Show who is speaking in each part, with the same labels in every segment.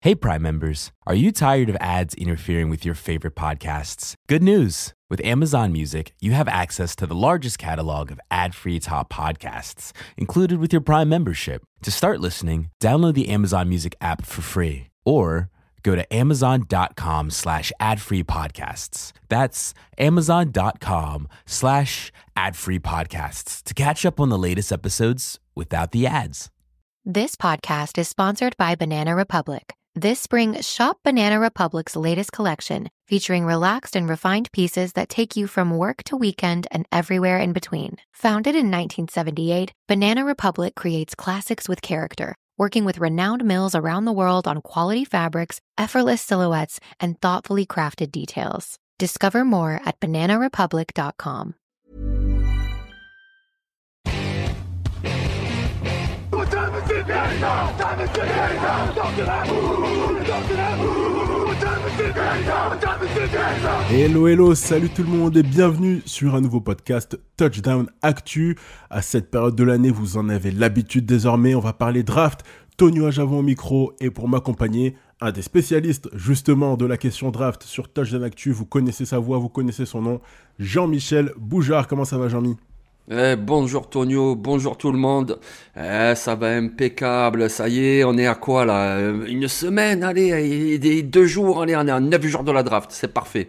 Speaker 1: Hey, Prime members, are you tired of ads interfering with your favorite podcasts? Good news! With Amazon Music, you have access to the largest catalog of ad-free top podcasts included with your Prime membership. To start listening, download the Amazon Music app for free or go to amazon.com/ad-free podcasts. That's amazon.com/ad-free podcasts to catch up on the latest episodes without the ads.
Speaker 2: This podcast is sponsored by Banana Republic. This spring, shop Banana Republic's latest collection, featuring relaxed and refined pieces that take you from work to weekend and everywhere in between. Founded in 1978, Banana Republic creates classics with character, working with renowned mills around the world on quality fabrics, effortless silhouettes, and thoughtfully crafted details. Discover more at bananarepublic.com.
Speaker 3: Hello, salut tout le monde et bienvenue sur un nouveau podcast Touchdown Actu. À cette période de l'année, vous en avez l'habitude désormais, on va parler draft. Tonio Ajavon au micro et pour m'accompagner, un des spécialistes justement de la question draft sur Touchdown Actu. Vous connaissez sa voix, vous connaissez son nom, Jean-Michel Boujard. Comment ça va, Jean-Mi ?
Speaker 4: Bonjour Tonio, bonjour tout le monde. Ça va impeccable, ça y est, on est à quoi là ? Une semaine, allez, 2 jours, allez, on est à 9 jours de la draft, c'est parfait.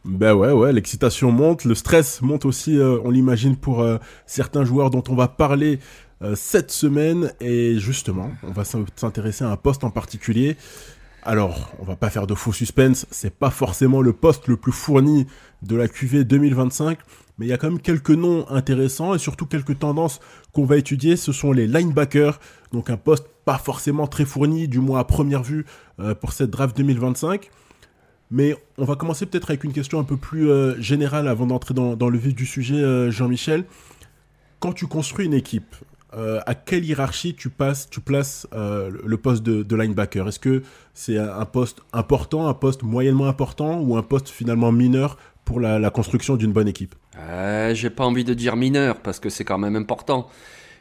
Speaker 3: Ben ouais, l'excitation monte, le stress monte aussi, on l'imagine, pour certains joueurs dont on va parler cette semaine. Et justement, on va s'intéresser à un poste en particulier. Alors, on va pas faire de faux suspense, c'est pas forcément le poste le plus fourni de la QV 2025, mais il y a quand même quelques noms intéressants et surtout quelques tendances qu'on va étudier. Ce sont les linebackers, donc un poste pas forcément très fourni, du moins à première vue, pour cette draft 2025. Mais on va commencer peut-être avec une question un peu plus générale avant d'entrer dans le vif du sujet, Jean-Michel. Quand tu construis une équipe, à quelle hiérarchie tu places le poste de linebacker ? Est-ce que c'est un poste important, un poste moyennement important ou un poste finalement mineur pour la construction d'une bonne équipe ?
Speaker 4: J'ai pas envie de dire mineur parce que c'est quand même important.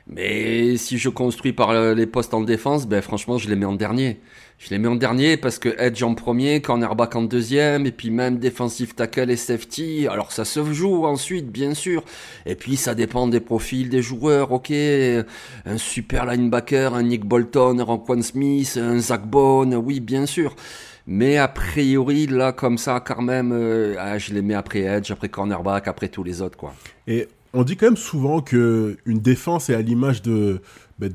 Speaker 4: Mais si je construis par les postes en défense, franchement, je les mets en dernier. Je les mets en dernier parce que edge en premier, cornerback en deuxième, et puis même defensive tackle et safety. Alors ça se joue ensuite, bien sûr. Et puis ça dépend des profils des joueurs. Ok, un super linebacker, un Nick Bolton, un Roquan Smith, un Zach Bone, oui, bien sûr. Mais a priori, là, comme ça, quand même, je les mets après edge, après cornerback, après tous les autres, quoi.
Speaker 3: Et on dit quand même souvent qu'une défense est à l'image de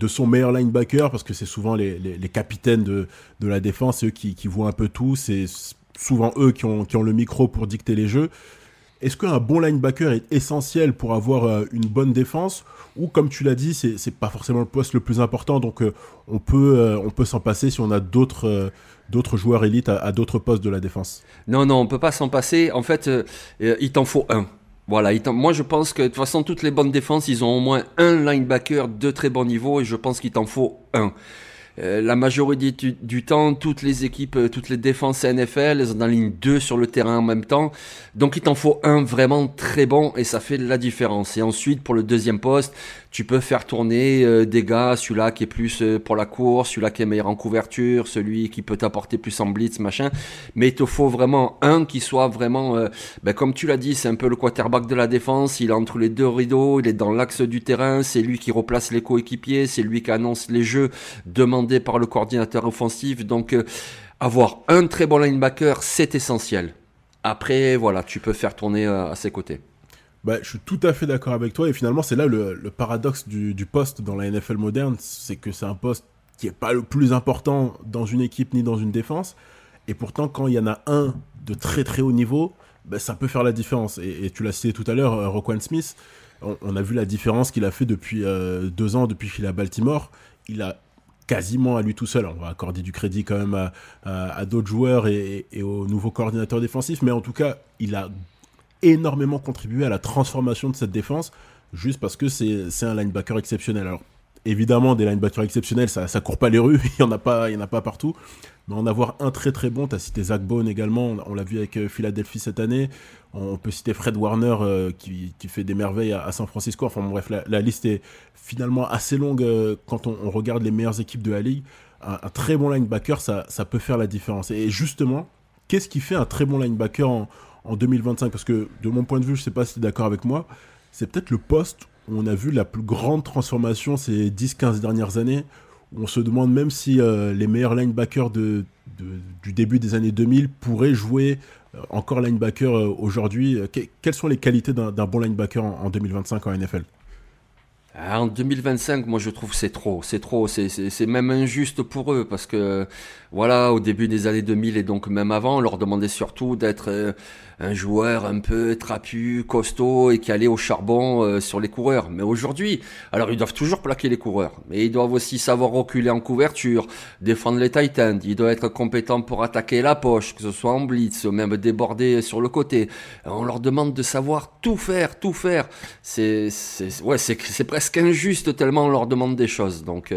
Speaker 3: son meilleur linebacker, parce que c'est souvent les capitaines de la défense, eux qui voient un peu tout, c'est souvent eux qui ont le micro pour dicter les jeux. Est-ce qu'un bon linebacker est essentiel pour avoir une bonne défense, ou comme tu l'as dit, c'est pas forcément le poste le plus important, donc on peut s'en passer si on a d'autres joueurs élites à d'autres postes de la défense?
Speaker 4: Non, on peut pas s'en passer. En fait, il t'en faut un. Voilà, moi je pense que de toute façon toutes les bonnes défenses, ils ont au moins un linebacker de très bon niveau et je pense qu'il t'en faut un. La majorité du temps, toutes les équipes, toutes les défenses NFL, elles sont en ligne 2 sur le terrain en même temps. Donc il t'en faut un vraiment très bon et ça fait la différence. Et ensuite, pour le deuxième poste, tu peux faire tourner des gars, celui-là qui est plus pour la course, celui-là qui est meilleur en couverture, celui qui peut t'apporter plus en blitz, machin. Mais il te faut vraiment un qui soit vraiment, comme tu l'as dit, c'est un peu le quarterback de la défense. Il est entre les deux rideaux, il est dans l'axe du terrain, c'est lui qui replace les coéquipiers, c'est lui qui annonce les jeux demandés par le coordinateur offensif. Donc avoir un très bon linebacker, c'est essentiel. Après, voilà, tu peux faire tourner à ses côtés.
Speaker 3: Je suis tout à fait d'accord avec toi et finalement c'est là le paradoxe du poste dans la NFL moderne, c'est que c'est un poste qui n'est pas le plus important dans une équipe ni dans une défense, et pourtant quand il y en a un de très très haut niveau, ça peut faire la différence. Et tu l'as cité tout à l'heure, Roquan Smith, on a vu la différence qu'il a fait depuis 2 ans, depuis qu'il est à Baltimore. Il a quasiment à lui tout seul, on va accorder du crédit quand même à d'autres joueurs et au nouveau coordinateur défensif, mais en tout cas il a énormément contribué à la transformation de cette défense, juste parce que c'est un linebacker exceptionnel. Alors évidemment, des linebackers exceptionnels, ça court pas les rues, il y en a pas partout, mais en avoir un très très bon, tu as cité Zach Bone également, on l'a vu avec Philadelphie cette année, on peut citer Fred Warner qui fait des merveilles à San Francisco, enfin bref, la liste est finalement assez longue quand on regarde les meilleures équipes de la ligue. un très bon linebacker, ça peut faire la différence. Et justement, qu'est-ce qui fait un très bon linebacker en 2025 ? Parce que de mon point de vue, je ne sais pas si tu es d'accord avec moi, c'est peut-être le poste où on a vu la plus grande transformation ces 10-15 dernières années, où on se demande même si les meilleurs linebackers du début des années 2000 pourraient jouer encore linebacker aujourd'hui. Quelles sont les qualités d'un bon linebacker en 2025 en NFL ?
Speaker 4: En 2025, moi je trouve que c'est trop, c'est même injuste pour eux parce que voilà, au début des années 2000 et donc même avant, on leur demandait surtout d'être un joueur un peu trapu, costaud et qui allait au charbon sur les coureurs. Mais aujourd'hui, alors ils doivent toujours plaquer les coureurs, mais ils doivent aussi savoir reculer en couverture, défendre les tight ends, ils doivent être compétents pour attaquer la poche, que ce soit en blitz ou même déborder sur le côté. On leur demande de savoir tout faire. C'est presque injuste tellement on leur demande des choses. Donc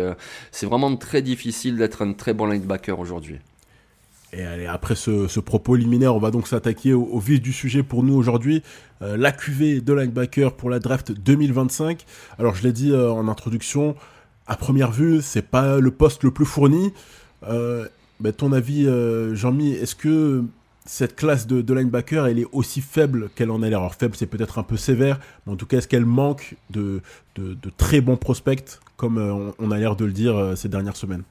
Speaker 4: c'est vraiment très difficile d'être un très bon linebacker aujourd'hui.
Speaker 3: Et allez, après ce propos liminaire, on va donc s'attaquer au vif du sujet pour nous aujourd'hui. La QV de linebacker pour la draft 2025. Alors je l'ai dit en introduction, à première vue, c'est pas le poste le plus fourni. Ton avis, Jean-Mi, est-ce que cette classe de linebacker, elle est aussi faible qu'elle en a l'air ? Alors faible, c'est peut-être un peu sévère, mais en tout cas, est-ce qu'elle manque de très bons prospects, comme on a l'air de le dire ces dernières semaines ?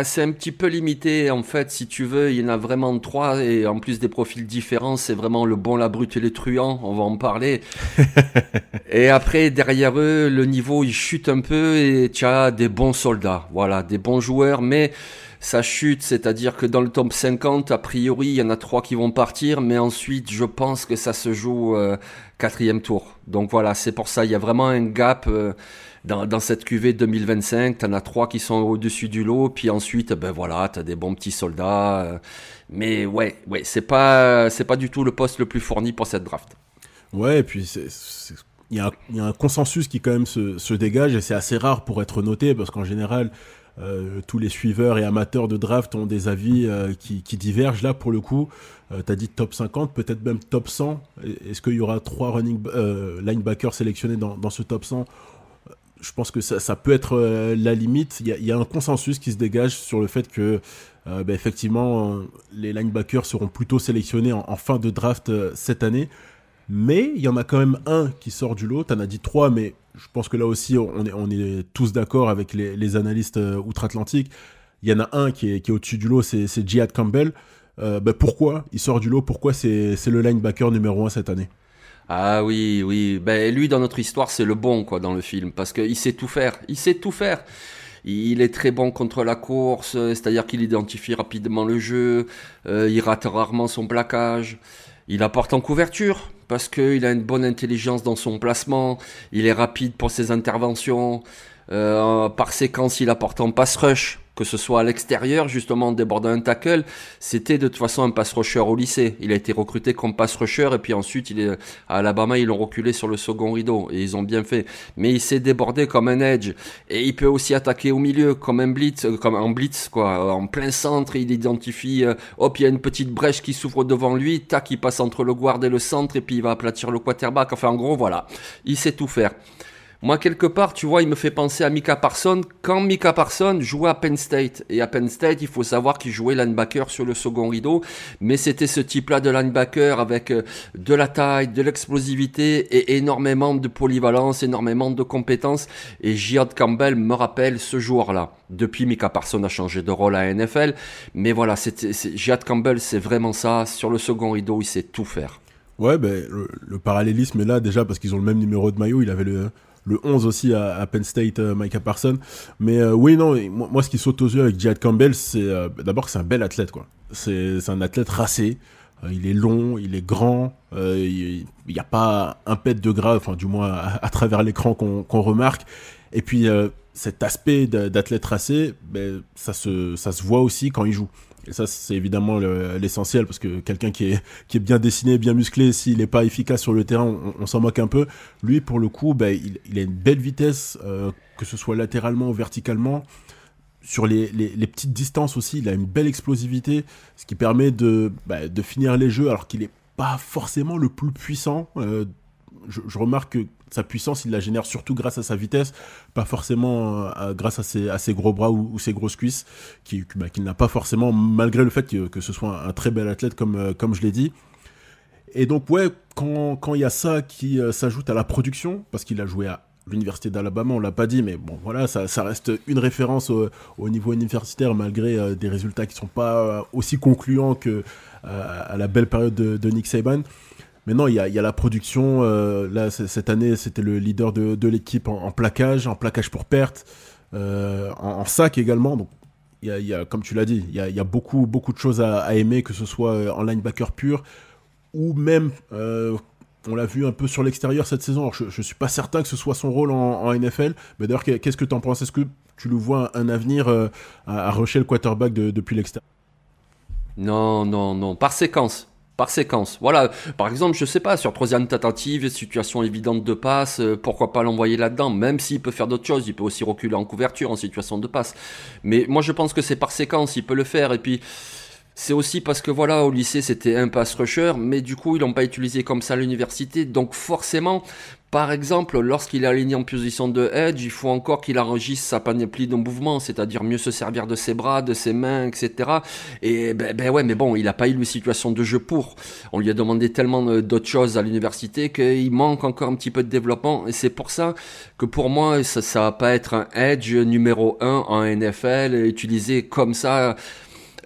Speaker 4: C'est un petit peu limité en fait, si tu veux, il y en a vraiment 3 et en plus des profils différents, c'est vraiment le bon, la brute et le truand, on va en parler. Et après, derrière eux, le niveau il chute un peu et tu as des bons soldats, voilà, des bons joueurs, mais ça chute, c'est-à-dire que dans le top 50, a priori, il y en a 3 qui vont partir, mais ensuite, je pense que ça se joue 4e tour. Donc voilà, c'est pour ça, il y a vraiment un gap dans cette QV 2025, t'en as 3 qui sont au-dessus du lot, puis ensuite, t'as des bons petits soldats. Mais ouais, c'est pas du tout le poste le plus fourni pour cette draft.
Speaker 3: Ouais, et puis il y a un consensus qui quand même se dégage, et c'est assez rare pour être noté, parce qu'en général, tous les suiveurs et amateurs de draft ont des avis qui divergent. Là, pour le coup, t'as dit top 50, peut-être même top 100. Est-ce qu'il y aura 3 linebackers sélectionnés dans ce top 100 ? Je pense que ça peut être la limite. Il y a un consensus qui se dégage sur le fait que effectivement les linebackers seront plutôt sélectionnés en fin de draft cette année. Mais il y en a quand même un qui sort du lot. T'en as dit 3, mais je pense que là aussi on est tous d'accord avec les analystes outre-Atlantique. Il y en a un qui est au-dessus du lot, c'est Jihaad Campbell. Pourquoi il sort du lot ? Pourquoi c'est le linebacker numéro 1 cette année ?
Speaker 4: Ah oui, lui dans notre histoire c'est le bon quoi dans le film parce qu'il sait tout faire, il est très bon contre la course, c'est-à-dire qu'il identifie rapidement le jeu, il rate rarement son plaquage, il apporte en couverture parce qu'il a une bonne intelligence dans son placement, il est rapide pour ses interventions, par séquence il apporte en pass rush, que ce soit à l'extérieur, justement, en débordant un tackle, c'était de toute façon un pass rusher au lycée. Il a été recruté comme pass rusher et puis ensuite, à Alabama, ils l'ont reculé sur le second rideau et ils ont bien fait. Mais il s'est débordé comme un edge et il peut aussi attaquer au milieu comme un blitz, comme en blitz, quoi, en plein centre. Il identifie, il y a une petite brèche qui s'ouvre devant lui, tac, il passe entre le guard et le centre et puis il va aplatir le quarterback. Enfin, en gros, voilà, il sait tout faire. Moi, quelque part, tu vois, il me fait penser à Micah Parsons. Quand Micah Parsons jouait à Penn State, et à Penn State, il faut savoir qu'il jouait linebacker sur le second rideau, mais c'était ce type-là de linebacker avec de la taille, de l'explosivité et énormément de polyvalence, énormément de compétences. Et Jihaad Campbell me rappelle ce joueur-là. Depuis, Micah Parsons a changé de rôle à NFL, mais voilà, Jihaad Campbell, c'est vraiment ça. Sur le second rideau, il sait tout faire.
Speaker 3: Ouais, le parallélisme est là déjà parce qu'ils ont le même numéro de maillot. Il avait le 11 aussi à Penn State, Micah Parsons. Mais moi ce qui saute aux yeux avec Jihaad Campbell, c'est d'abord que c'est un bel athlète, quoi. C'est un athlète racé. Il est long, il est grand. Il n'y a pas un pet de gras, enfin du moins à travers l'écran qu'on remarque. Et puis cet aspect d'athlète racé, ça se voit aussi quand il joue. Et ça, c'est évidemment l'essentiel, parce que quelqu'un qui est bien dessiné, bien musclé, s'il n'est pas efficace sur le terrain, on s'en moque un peu. Lui, pour le coup, il a une belle vitesse, que ce soit latéralement ou verticalement. Sur les petites distances aussi, il a une belle explosivité, ce qui permet de finir les jeux, alors qu'il n'est pas forcément le plus puissant. je remarque que sa puissance, il la génère surtout grâce à sa vitesse, pas forcément grâce à ses gros bras ou ses grosses cuisses, qu'il n'a pas forcément, malgré le fait que ce soit un très bel athlète, comme je l'ai dit. Et donc, ouais, quand il y a ça qui s'ajoute à la production, parce qu'il a joué à l'université d'Alabama, on l'a pas dit, mais bon, voilà, ça reste une référence au niveau universitaire, malgré des résultats qui sont pas aussi concluants que à la belle période de Nick Saban. Mais non, il y a la production. Là, cette année, c'était le leader de l'équipe en plaquage pour perte, en sac également. Donc, il y a, comme tu l'as dit, il y a beaucoup de choses à aimer, que ce soit en linebacker pur ou même, on l'a vu un peu sur l'extérieur cette saison. Alors, je ne suis pas certain que ce soit son rôle en NFL. Mais d'ailleurs, qu'est-ce que tu en penses? Est-ce que tu le vois un avenir à rusher le quarterback depuis l'extérieur?
Speaker 4: Non, par séquence. Voilà, par exemple, je sais pas, sur troisième tentative, situation évidente de passe, pourquoi pas l'envoyer là-dedans, même s'il peut faire d'autres choses, il peut aussi reculer en couverture en situation de passe. Mais moi, je pense que c'est par séquence, il peut le faire, et puis c'est aussi parce que voilà, au lycée, c'était un pass rusher, mais du coup, ils l'ont pas utilisé comme ça à l'université, donc forcément, par exemple, lorsqu'il est aligné en position de edge, il faut encore qu'il enregistre sa panoplie de mouvements, c'est-à-dire mieux se servir de ses bras, de ses mains, etc. Et ouais, mais bon, il n'a pas eu une situation de jeu pour. On lui a demandé tellement d'autres choses à l'université qu'il manque encore un petit peu de développement. Et c'est pour ça que pour moi, ça va pas être un edge numéro 1 en NFL, utilisé comme ça.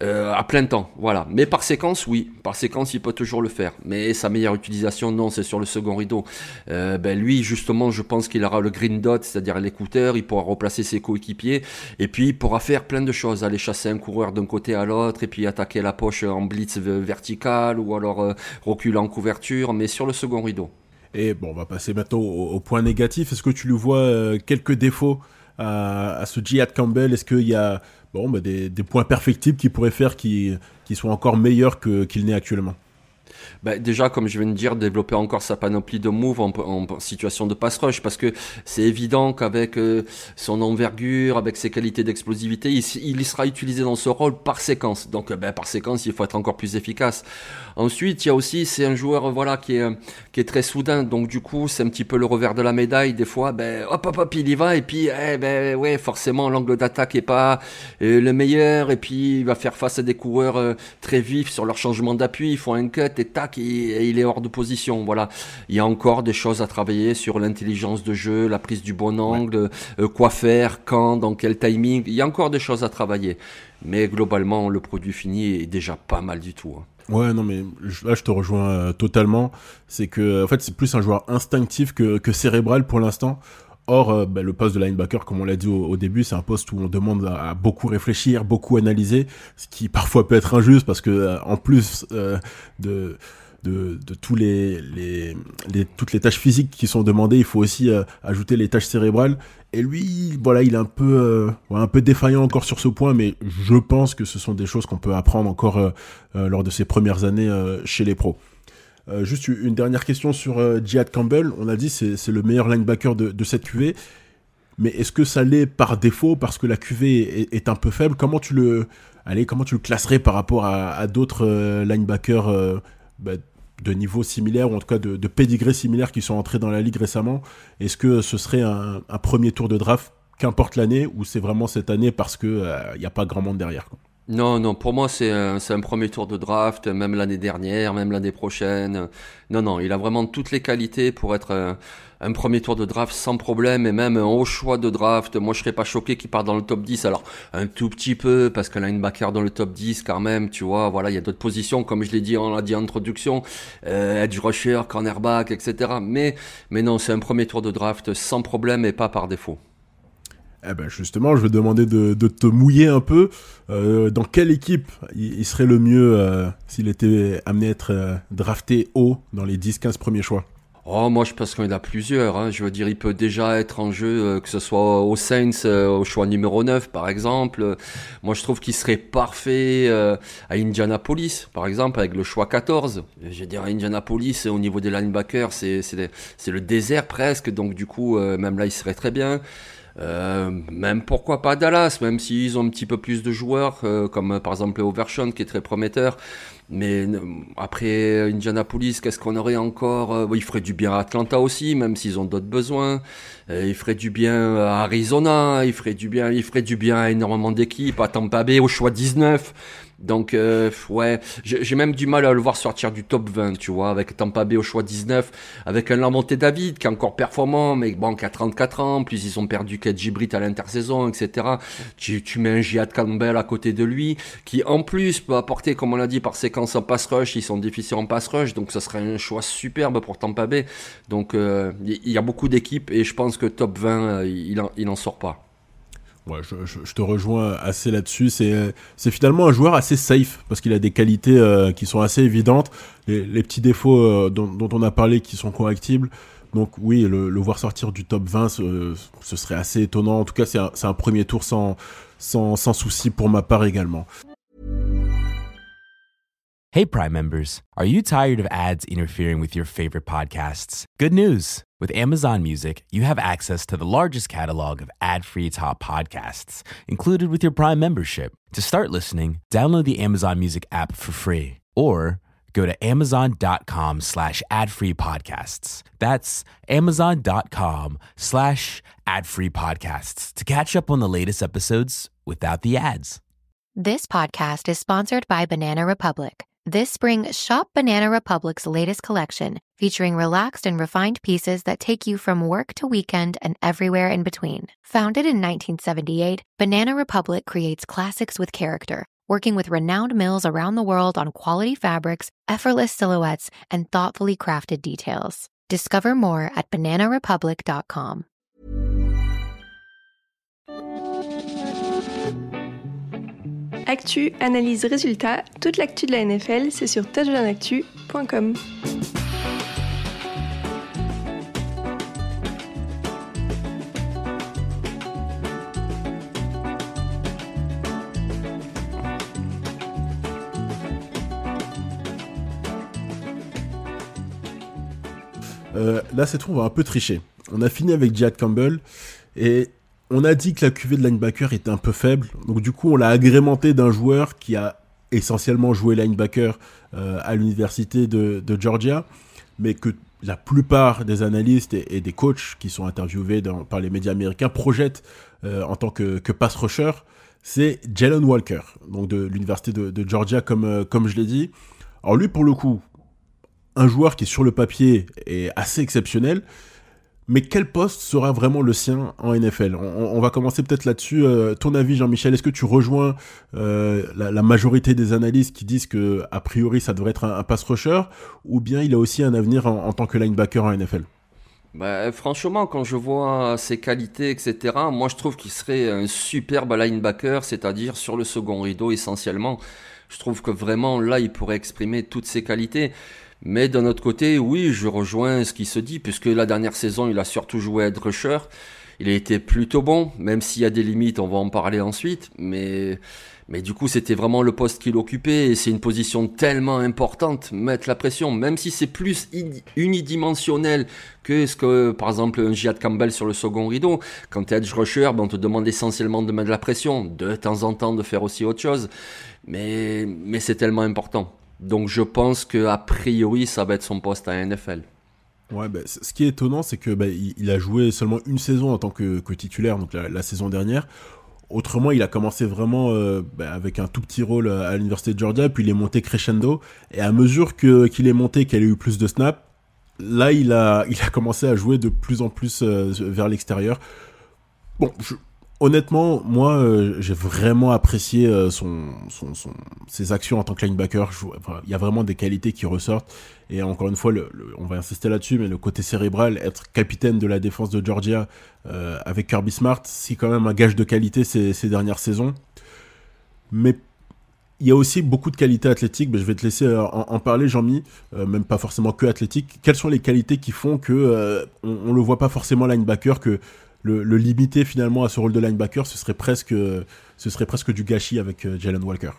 Speaker 4: À plein temps, voilà. Mais par séquence, oui. Par séquence, il peut toujours le faire. Mais sa meilleure utilisation, non, c'est sur le second rideau. Lui, justement, je pense qu'il aura le green dot, c'est-à-dire l'écouteur. Il pourra replacer ses coéquipiers. Et puis, il pourra faire plein de choses. Aller chasser un coureur d'un côté à l'autre. Et puis, attaquer la poche en blitz vertical. Ou alors reculer en couverture. Mais sur le second rideau.
Speaker 3: Et bon, on va passer maintenant au point négatif. Est-ce que tu lui vois quelques défauts à ce Jihad Campbell? Est-ce qu'il y a des points perfectibles qui pourraient faire qu'il soit encore meilleur qu'il n'est actuellement?
Speaker 4: Déjà, comme je viens de dire, développer encore sa panoplie de moves en situation de pass rush, parce que c'est évident qu'avec son envergure, avec ses qualités d'explosivité, il sera utilisé dans ce rôle par séquence. Donc, par séquence, il faut être encore plus efficace. Ensuite, il y a aussi, c'est un joueur qui est très soudain, donc du coup, c'est un petit peu le revers de la médaille. Des fois, hop, il y va, et puis, ouais, forcément, l'angle d'attaque est pas le meilleur, et puis il va faire face à des coureurs très vifs sur leur changement d'appui. Ils font un cut et tac, et il est hors de position. Voilà, il y a encore des choses à travailler sur l'intelligence de jeu, la prise du bon angle, quoi faire, quand, dans quel timing. Il y a encore des choses à travailler, mais globalement, le produit fini est déjà pas mal du tout.
Speaker 3: Ouais, non, mais là, je te rejoins totalement. C'est que, en fait, c'est plus un joueur instinctif que cérébral pour l'instant. Or, le poste de linebacker, comme on l'a dit au début, c'est un poste où on demande à beaucoup réfléchir, beaucoup analyser, ce qui parfois peut être injuste parce que, en plus de toutes les tâches physiques qui sont demandées, il faut aussi ajouter les tâches cérébrales. Et lui, voilà, il est un peu défaillant encore sur ce point, mais je pense que ce sont des choses qu'on peut apprendre encore lors de ses premières années chez les pros. Juste une dernière question sur Jihad Campbell. On a dit c'est le meilleur linebacker de cette QV, mais est-ce que ça l'est par défaut parce que la QV est un peu faible? Comment tu le classerais par rapport à d'autres linebackers de niveau similaire, ou en tout cas de pédigré similaire qui sont entrés dans la ligue récemment? Est-ce que ce serait un premier tour de draft, qu'importe l'année, ou c'est vraiment cette année parce que y a pas grand monde derrière, quoi?
Speaker 4: Non, pour moi c'est un premier tour de draft, même l'année dernière, même l'année prochaine. Non, il a vraiment toutes les qualités pour être un premier tour de draft sans problème, et même un haut choix de draft. Moi je serais pas choqué qu'il parte dans le top 10, alors un tout petit peu, parce qu'un linebacker dans le top 10 quand même, tu vois, voilà, il y a d'autres positions, comme je l'ai dit, on l'a dit en introduction, edge rusher, cornerback, etc. Mais non, c'est un premier tour de draft sans problème et pas par défaut.
Speaker 3: Justement, je vais te demander de te mouiller un peu. Dans quelle équipe il serait le mieux s'il était amené à être drafté haut dans les 10-15 premiers choix?
Speaker 4: Moi je pense qu'il y en a plusieurs. Je veux dire, il peut déjà être en jeu, que ce soit aux Saints, au choix numéro 9 par exemple. Moi je trouve qu'il serait parfait à Indianapolis, par exemple, avec le choix 14. Je veux dire, à Indianapolis, au niveau des linebackers, c'est le désert presque. Donc du coup, même là, il serait très bien. Même pourquoi pas Dallas, même s'ils ont un petit peu plus de joueurs, comme par exemple Overshawn qui est très prometteur. Mais après Indianapolis, qu'est-ce qu'on aurait encore? Il ferait du bien à Atlanta aussi, même s'ils ont d'autres besoins. Il ferait du bien à Arizona, il ferait du bien à énormément d'équipes, à Tampa Bay au choix 19. Donc ouais, j'ai même du mal à le voir sortir du top 20, tu vois, avec Tampa Bay au choix 19, avec un Lamonte David qui est encore performant, mais bon, qui a 34 ans, plus ils ont perdu KJ Britt à l'intersaison, etc. Tu mets un Jihad Campbell à côté de lui, qui en plus peut apporter, comme on l'a dit, par séquence en pass rush, ils sont difficiles en pass rush, donc ça serait un choix superbe pour Tampa Bay. Donc il y a beaucoup d'équipes et je pense que top 20, il en sort pas.
Speaker 3: Ouais, je te rejoins assez là-dessus. C'est finalement un joueur assez safe parce qu'il a des qualités qui sont assez évidentes. Les petits défauts dont on a parlé qui sont correctibles. Donc oui, le voir sortir du top 20, ce serait assez étonnant. En tout cas, c'est un premier tour sans souci pour ma part également.
Speaker 1: Hey, Prime members, are you tired of ads interfering with your favorite podcasts? Good news. With Amazon Music, you have access to the largest catalog of ad-free top podcasts included with your Prime membership. To start listening, download the Amazon Music app for free or go to amazon.com/ad-free podcasts. That's amazon.com/ad-free podcasts to catch up on the latest episodes without the ads.
Speaker 2: This podcast is sponsored by Banana Republic. This spring, shop Banana Republic's latest collection, featuring relaxed and refined pieces that take you from work to weekend and everywhere in between. Founded in 1978, Banana Republic creates classics with character, working with renowned mills around the world on quality fabrics, effortless silhouettes, and thoughtfully crafted details. Discover more at bananarepublic.com.
Speaker 5: Actu, analyse, résultat, toute l'actu de la NFL, c'est sur touchdownactu.com.
Speaker 3: Là, cette fois, on va un peu tricher. On a fini avec Jihad Campbell et on a dit que la cuvée de linebacker était un peu faible, donc du coup on l'a agrémenté d'un joueur qui a essentiellement joué linebacker à l'université de Georgia, mais que la plupart des analystes et des coachs qui sont interviewés par les médias américains projettent en tant que pass rusher, c'est Jalen Walker, donc de l'université de Georgia comme je l'ai dit. Alors lui pour le coup, un joueur qui sur le papier est assez exceptionnel, mais quel poste sera vraiment le sien en NFL ? On va commencer peut-être là-dessus. Ton avis, Jean-Michel, est-ce que tu rejoins la majorité des analystes qui disent que a priori ça devrait être un pass rusher, ou bien il a aussi un avenir en tant que linebacker en NFL ?
Speaker 4: Bah, franchement, quand je vois ses qualités, etc., moi je trouve qu'il serait un superbe linebacker, c'est-à-dire sur le second rideau essentiellement. Je trouve que vraiment là, il pourrait exprimer toutes ses qualités. Mais d'un autre côté, oui, je rejoins ce qui se dit, puisque la dernière saison, il a surtout joué edge rusher. Il a été plutôt bon, même s'il y a des limites, on va en parler ensuite. Mais du coup, c'était vraiment le poste qu'il occupait, et c'est une position tellement importante, mettre la pression, même si c'est plus unidimensionnel que ce que, par exemple, un Jihad Campbell sur le second rideau. Quand tu es edge rusher, on te demande essentiellement de mettre la pression, de temps en temps de faire aussi autre chose. Mais c'est tellement important. Donc je pense qu'a priori, ça va être son poste à NFL.
Speaker 3: Ouais, ce qui est étonnant, c'est que il a joué seulement une saison en tant que titulaire, donc la saison dernière. Autrement, il a commencé vraiment avec un tout petit rôle à l'université de Georgia, puis il est monté crescendo. Et à mesure qu'il est monté, qu'il a eu plus de snaps, là, il a commencé à jouer de plus en plus vers l'extérieur. Bon, honnêtement, moi, j'ai vraiment apprécié ses actions en tant que linebacker. Il y a vraiment des qualités qui ressortent. Et encore une fois, on va insister là-dessus, mais le côté cérébral, être capitaine de la défense de Georgia avec Kirby Smart, c'est quand même un gage de qualité ces dernières saisons. Mais il y a aussi beaucoup de qualités athlétiques. Je vais te laisser en parler, Jean-Mi, même pas forcément que athlétique. Quelles sont les qualités qui font que on le voit pas forcément linebacker, que le limiter finalement à ce rôle de linebacker, ce serait presque du gâchis avec Jalen Walker.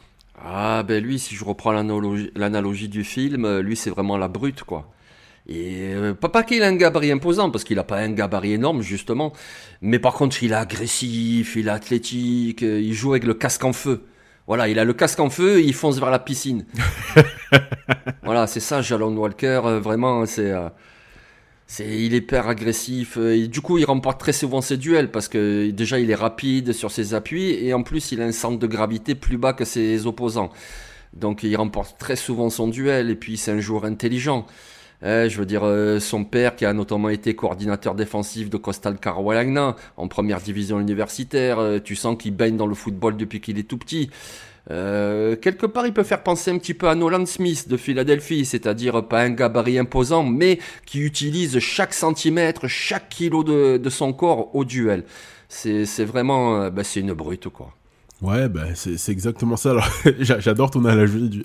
Speaker 4: Ah lui, si je reprends l'analogie du film, lui c'est vraiment la brute quoi. Et pas qu'il a un gabarit imposant, parce qu'il n'a pas un gabarit énorme, justement. Mais par contre, il est agressif, il est athlétique, il joue avec le casque en feu. Voilà, il a le casque en feu et il fonce vers la piscine. Voilà, c'est ça, Jalon Walker. Vraiment, il est hyper agressif. Et du coup, il remporte très souvent ses duels, parce que déjà, il est rapide sur ses appuis. Et en plus, il a un centre de gravité plus bas que ses opposants. Donc, il remporte très souvent son duel. Et puis, c'est un joueur intelligent. Je veux dire, son père qui a notamment été coordinateur défensif de Coastal Carolina en première division universitaire, tu sens qu'il baigne dans le football depuis qu'il est tout petit. Quelque part, il peut faire penser un petit peu à Nolan Smith de Philadelphie, c'est-à-dire pas un gabarit imposant, mais qui utilise chaque centimètre, chaque kilo de son corps au duel. C'est vraiment, c'est une brute, quoi.
Speaker 3: Ouais, c'est exactement ça. Alors, j'adore ton analogie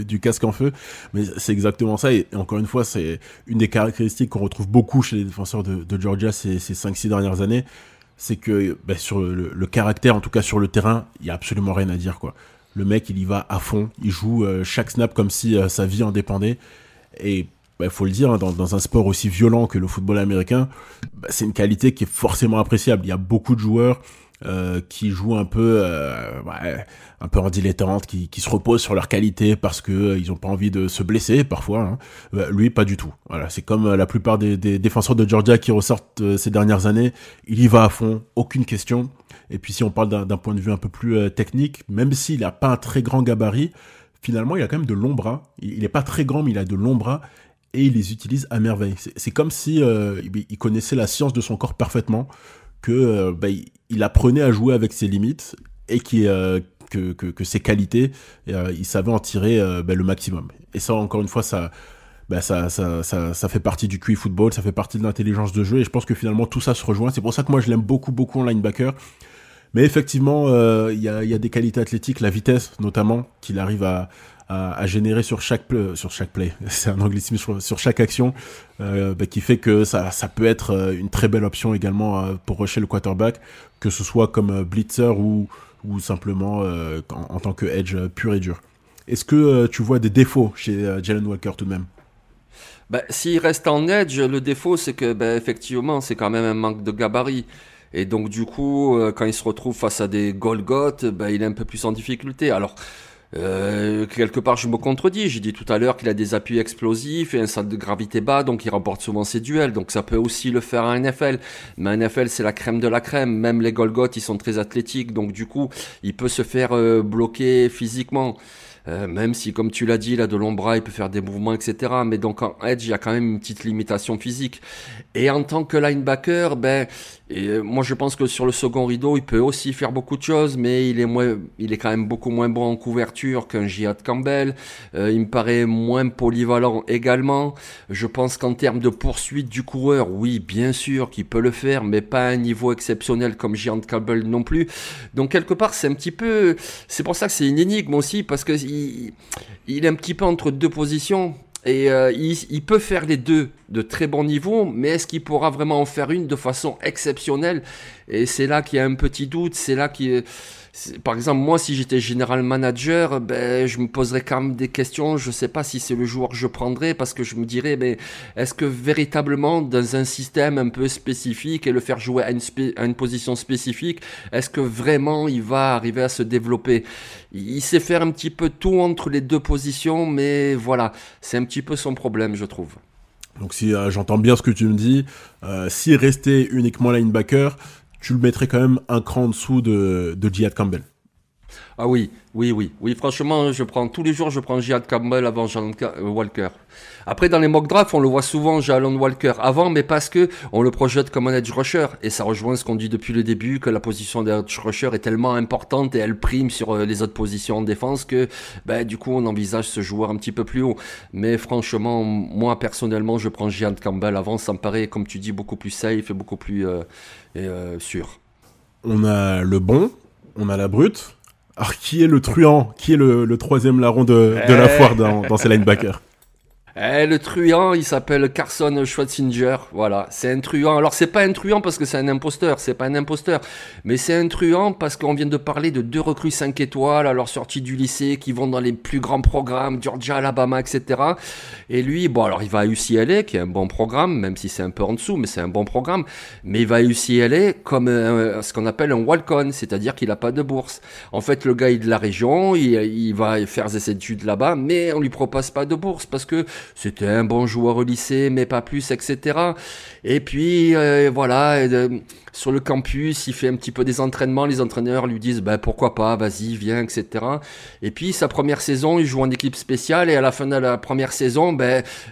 Speaker 3: du casque en feu, mais c'est exactement ça. Et encore une fois, c'est une des caractéristiques qu'on retrouve beaucoup chez les défenseurs de Georgia ces 5-6 dernières années. C'est que sur le caractère, en tout cas sur le terrain, il n'y a absolument rien à dire, quoi. Le mec, il y va à fond. Il joue chaque snap comme si sa vie en dépendait. Et faut le dire, hein, dans un sport aussi violent que le football américain, c'est une qualité qui est forcément appréciable. Il y a beaucoup de joueurs qui jouent un peu en dilettante, qui se reposent sur leur qualité parce que ils ont pas envie de se blesser parfois, hein. Lui, pas du tout. Voilà, c'est comme la plupart des défenseurs de Georgia qui ressortent ces dernières années. Il y va à fond, aucune question. Et puis si on parle d'un point de vue un peu plus technique, même s'il a pas un très grand gabarit, finalement il a quand même de longs bras. Il est pas très grand, mais il a de longs bras et il les utilise à merveille. C'est comme si il connaissait la science de son corps parfaitement, que il apprenait à jouer avec ses limites et que ses qualités, il savait en tirer le maximum. Et ça, encore une fois, ça fait partie du QI football, ça fait partie de l'intelligence de jeu, et je pense que finalement tout ça se rejoint. C'est pour ça que moi je l'aime beaucoup en linebacker. Mais effectivement, il y a des qualités athlétiques, la vitesse notamment, qu'il arrive à générer sur chaque play, c'est un anglicisme, sur chaque action, qui fait que ça peut être une très belle option également pour rusher le quarterback, que ce soit comme blitzer ou simplement en tant que edge pur et dur. Est-ce que tu vois des défauts chez Jalon Walker tout de même?
Speaker 4: S'il reste en edge, le défaut c'est que effectivement c'est quand même un manque de gabarit. Et donc du coup, quand il se retrouve face à des Golgoth, il est un peu plus en difficulté. Alors, quelque part je me contredis, j'ai dit tout à l'heure qu'il a des appuis explosifs et un centre de gravité bas, donc il remporte souvent ses duels, donc ça peut aussi le faire en NFL. Mais en NFL c'est la crème de la crème, même les Golgoth ils sont très athlétiques, donc du coup il peut se faire bloquer physiquement. Même si, comme tu l'as dit, il a de longs bras, il peut faire des mouvements, etc. Mais donc en edge, il y a quand même une petite limitation physique. Et en tant que linebacker, moi je pense que sur le second rideau, il peut aussi faire beaucoup de choses, mais il est quand même beaucoup moins bon en couverture qu'un Jihad Campbell. Il me paraît moins polyvalent également. Je pense qu'en termes de poursuite du coureur, oui, bien sûr qu'il peut le faire, mais pas à un niveau exceptionnel comme Jihad Campbell non plus. Donc quelque part, c'est pour ça que c'est une énigme aussi, parce que il est un petit peu entre deux positions. Et il peut faire les deux de très bon niveau, mais est-ce qu'il pourra vraiment en faire une de façon exceptionnelle? Et c'est là qu'il y a un petit doute, par exemple, moi, si j'étais general manager, je me poserais quand même des questions. Je ne sais pas si c'est le joueur que je prendrais, parce que je me dirais, est-ce que véritablement, dans un système un peu spécifique, et le faire jouer à une position spécifique, est-ce que vraiment il va arriver à se développer? Il sait faire un petit peu tout entre les deux positions, mais voilà, c'est un petit peu son problème, je trouve.
Speaker 3: Donc si j'entends bien ce que tu me dis, s'il restait uniquement linebacker, tu le mettrais quand même un cran en dessous de Jihad Campbell.
Speaker 4: Ah oui, franchement, tous les jours, je prends Jihad Campbell avant Jalon Walker. Après, dans les mock drafts, on le voit souvent, Jalon Walker avant, mais parce que on le projette comme un edge rusher. Et ça rejoint ce qu'on dit depuis le début, que la position d'edge rusher est tellement importante et elle prime sur les autres positions en défense que, du coup, on envisage ce joueur un petit peu plus haut. Mais franchement, moi, personnellement, je prends Jihad Campbell avant. Ça me paraît, comme tu dis, beaucoup plus safe et beaucoup plus sûr.
Speaker 3: On a le bon, on a la brute. Alors, qui est le truand? Qui est le troisième larron de la foire dans ces linebackers?
Speaker 4: Le truand, il s'appelle Carson Schwarzenegger. Voilà, c'est un truand. Alors, c'est pas un truand parce que c'est un imposteur. C'est pas un imposteur. Mais c'est un truand parce qu'on vient de parler de 2 recrues 5 étoiles à leur sortie du lycée qui vont dans les plus grands programmes, Georgia, Alabama, etc. Et lui, bon, alors il va à UCLA, qui est un bon programme, même si c'est un peu en dessous, mais c'est un bon programme. Mais il va à UCLA comme ce qu'on appelle un walk-on, c'est-à-dire qu'il n'a pas de bourse. En fait, le gars est de la région, il va faire ses études là-bas, mais on lui propose pas de bourse parce que c'était un bon joueur au lycée, mais pas plus, etc. Et puis, voilà, sur le campus, il fait un petit peu des entraînements. Les entraîneurs lui disent, pourquoi pas, vas-y, viens, etc. Et puis, sa première saison, il joue en équipe spéciale. Et à la fin de la première saison,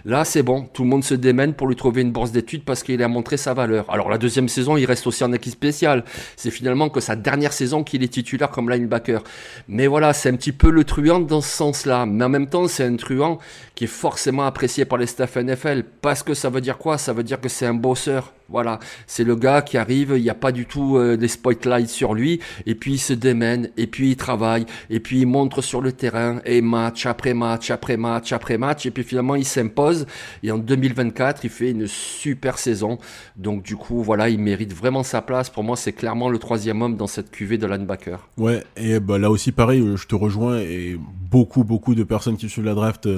Speaker 4: là, c'est bon. Tout le monde se démène pour lui trouver une bourse d'études parce qu'il a montré sa valeur. Alors, la deuxième saison, il reste aussi en équipe spéciale. C'est finalement que sa dernière saison qu'il est titulaire comme linebacker. Mais voilà, c'est un petit peu le truand dans ce sens-là. Mais en même temps, c'est un truand qui est forcément apprécié par les staffs NFL. Parce que ça veut dire quoi? Ça veut dire que c'est un bosseur. Voilà, c'est le gars qui arrive, il n'y a pas du tout des spotlights sur lui, et puis il se démène, et puis il travaille, et puis il montre sur le terrain, et match après match, après match, après match, et puis finalement il s'impose, et en 2024, il fait une super saison, donc du coup, voilà, il mérite vraiment sa place. Pour moi, c'est clairement le 3e homme dans cette cuvée de linebacker.
Speaker 3: Ouais, et là aussi, pareil, je te rejoins, et beaucoup de personnes qui suivent la draft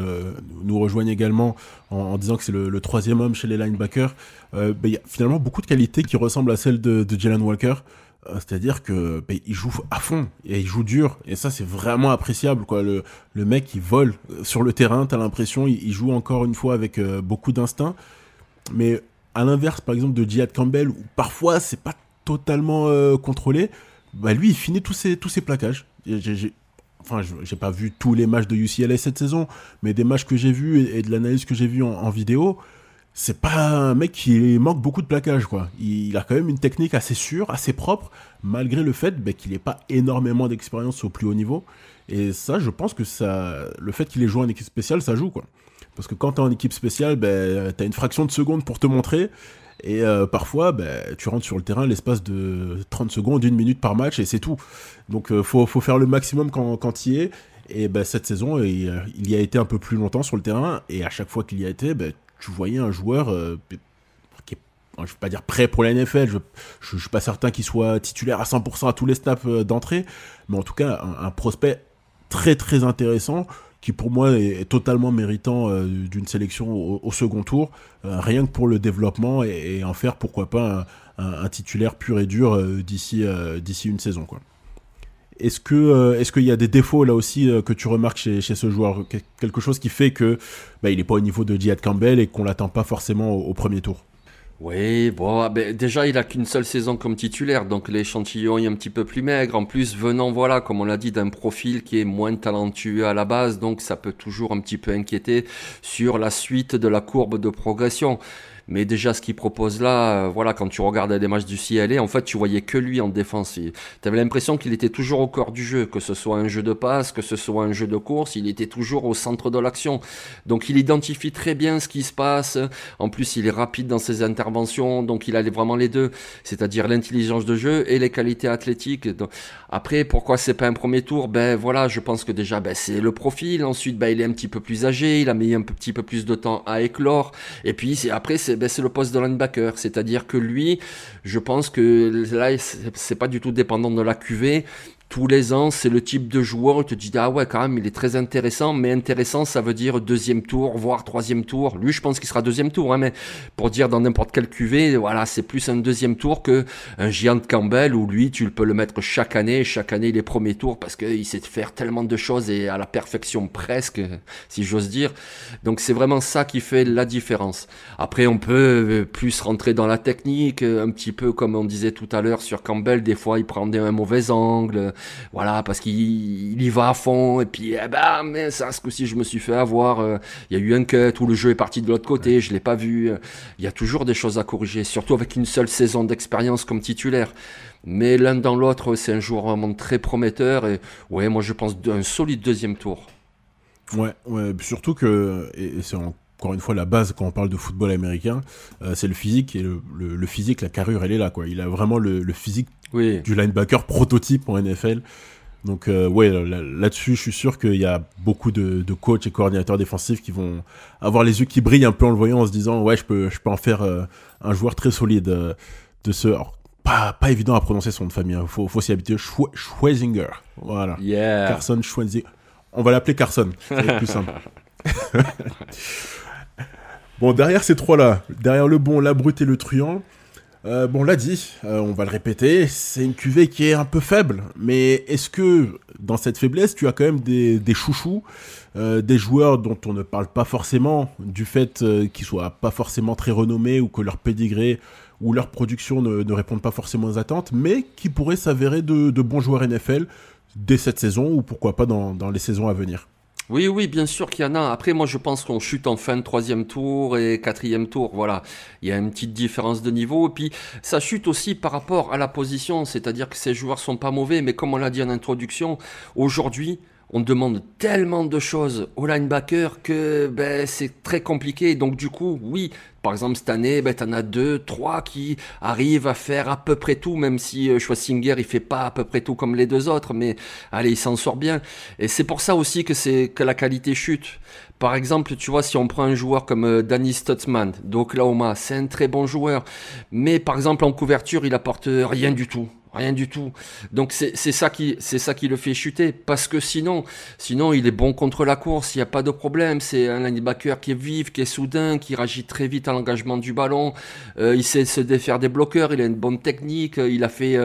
Speaker 3: nous rejoignent également en disant que c'est le 3e homme chez les linebackers. Il y a finalement beaucoup de qualités qui ressemblent à celles de Jalen Walker. C'est-à-dire que il joue à fond et il joue dur, et ça c'est vraiment appréciable, quoi. Le mec il vole sur le terrain, t'as l'impression il joue encore une fois avec beaucoup d'instinct. Mais à l'inverse, par exemple, de Jihad Campbell, où parfois c'est pas totalement contrôlé, lui il finit tous ses plaquages. J'ai pas vu tous les matchs de UCLA cette saison, mais des matchs que j'ai vus et de l'analyse que j'ai vue en vidéo, c'est pas un mec qui manque beaucoup de plaquage, quoi. Il a quand même une technique assez sûre, assez propre, malgré le fait qu'il n'ait pas énormément d'expérience au plus haut niveau. Et ça, je pense que le fait qu'il ait joué en équipe spéciale, ça joue, quoi. Parce que quand t'es en équipe spéciale, t'as une fraction de seconde pour te montrer. Et parfois, tu rentres sur le terrain l'espace de 30 secondes, 1 minute par match, et c'est tout. Donc, faut faire le maximum quand il y est. Et cette saison, il y a été un peu plus longtemps sur le terrain. Et à chaque fois qu'il y a été, tu voyais un joueur qui est, je ne vais pas dire prêt pour la NFL, je ne suis pas certain qu'il soit titulaire à 100% à tous les snaps d'entrée, mais en tout cas un prospect très très intéressant qui pour moi est totalement méritant d'une sélection au second tour, rien que pour le développement et en faire pourquoi pas un titulaire pur et dur d'ici une saison, quoi. Est-ce qu'il y a des défauts là aussi que tu remarques chez ce joueur, quelque chose qui fait que il n'est pas au niveau de Jihad Campbell et qu'on l'attend pas forcément au premier tour?
Speaker 4: Oui, bon, déjà il a qu'une seule saison comme titulaire, donc l'échantillon est un petit peu plus maigre. En plus, venant, voilà, comme on l'a dit, d'un profil qui est moins talentueux à la base, donc ça peut toujours un petit peu inquiéter sur la suite de la courbe de progression. Mais déjà, ce qu'il propose là, voilà, quand tu regardais des matchs du CLA, en fait, tu voyais que lui en défense. Tu avais l'impression qu'il était toujours au cœur du jeu, que ce soit un jeu de passe, que ce soit un jeu de course, il était toujours au centre de l'action. Donc, il identifie très bien ce qui se passe. En plus, il est rapide dans ses interventions, donc il a vraiment les deux, c'est-à-dire l'intelligence de jeu et les qualités athlétiques. Donc, après, pourquoi c'est pas un premier tour? Voilà, je pense que déjà, c'est le profil. Ensuite, il est un petit peu plus âgé, il a mis un petit peu plus de temps à éclore. Et puis, après, c'est le poste de linebacker, c'est-à-dire que lui, je pense que là, c'est pas du tout dépendant de la QV. Tous les ans, c'est le type de joueur où tu te dis, ah ouais, quand même, il est très intéressant, mais intéressant, ça veut dire 2e tour, voire 3e tour. Lui, je pense qu'il sera 2e tour, mais pour dire dans n'importe quel QV, voilà, c'est plus un 2e tour que un Giant Campbell où lui, tu peux le mettre chaque année il est premier tour parce qu'il sait faire tellement de choses et à la perfection presque, si j'ose dire. Donc, c'est vraiment ça qui fait la différence. Après, on peut plus rentrer dans la technique, un petit peu comme on disait tout à l'heure sur Campbell, des fois, il prend un mauvais angle. Voilà, parce qu'il y va à fond, et puis, mais ça, ce coup-ci, je me suis fait avoir. Il y a eu un cut où le jeu est parti de l'autre côté, je l'ai pas vu. Il y a toujours des choses à corriger, surtout avec une seule saison d'expérience comme titulaire. Mais l'un dans l'autre, c'est un joueur vraiment très prometteur, et ouais, moi je pense d'un solide 2e tour.
Speaker 3: Ouais, surtout que, et c'est encore une fois la base quand on parle de football américain, c'est le physique, et le physique, la carrure, elle est là, quoi. Il a vraiment le physique du linebacker prototype en NFL. Donc ouais, là-dessus, je suis sûr qu'il y a beaucoup de coachs et coordinateurs défensifs qui vont avoir les yeux qui brillent un peu en le voyant, en se disant ouais, je peux en faire un joueur très solide de ce. Alors, pas évident à prononcer son nom de famille, hein. Faut s'y habituer. Schwezinger, voilà.
Speaker 4: Yeah.
Speaker 3: Carson Schwezinger. On va l'appeler Carson, c'est plus simple. Bon, derrière ces trois-là, derrière le bon, la brute et le truand, bon, on l'a dit, on va le répéter, c'est une cuvée qui est un peu faible. Mais est-ce que, dans cette faiblesse, tu as quand même des chouchous, des joueurs dont on ne parle pas forcément, du fait qu'ils soient pas forcément très renommés ou que leur pédigré ou leur production ne répondent pas forcément aux attentes, mais qui pourraient s'avérer de bons joueurs NFL dès cette saison ou pourquoi pas dans les saisons à venir?
Speaker 4: Oui, bien sûr qu'il y en a. Après, moi, je pense qu'on chute en fin de 3e tour et 4e tour. Voilà, il y a une petite différence de niveau. Et puis, ça chute aussi par rapport à la position. C'est-à-dire que ces joueurs sont pas mauvais, mais comme on l'a dit en introduction, aujourd'hui, on demande tellement de choses aux linebackers que c'est très compliqué. Donc du coup, oui, par exemple cette année, t'en as 2, 3 qui arrivent à faire à peu près tout, même si Schwezinger il fait pas à peu près tout comme les deux autres, mais allez, il s'en sort bien. Et c'est pour ça aussi que la qualité chute. Par exemple, tu vois, si on prend un joueur comme Danny Stutzman d'Oklahoma, c'est un très bon joueur, mais par exemple en couverture, il apporte rien du tout. Rien du tout. Donc c'est ça qui le fait chuter, parce que sinon il est bon contre la course, il n'y a pas de problème. C'est un linebacker qui est vif, qui est soudain, qui réagit très vite à l'engagement du ballon. Il sait se défaire des bloqueurs, il a une bonne technique. Il a fait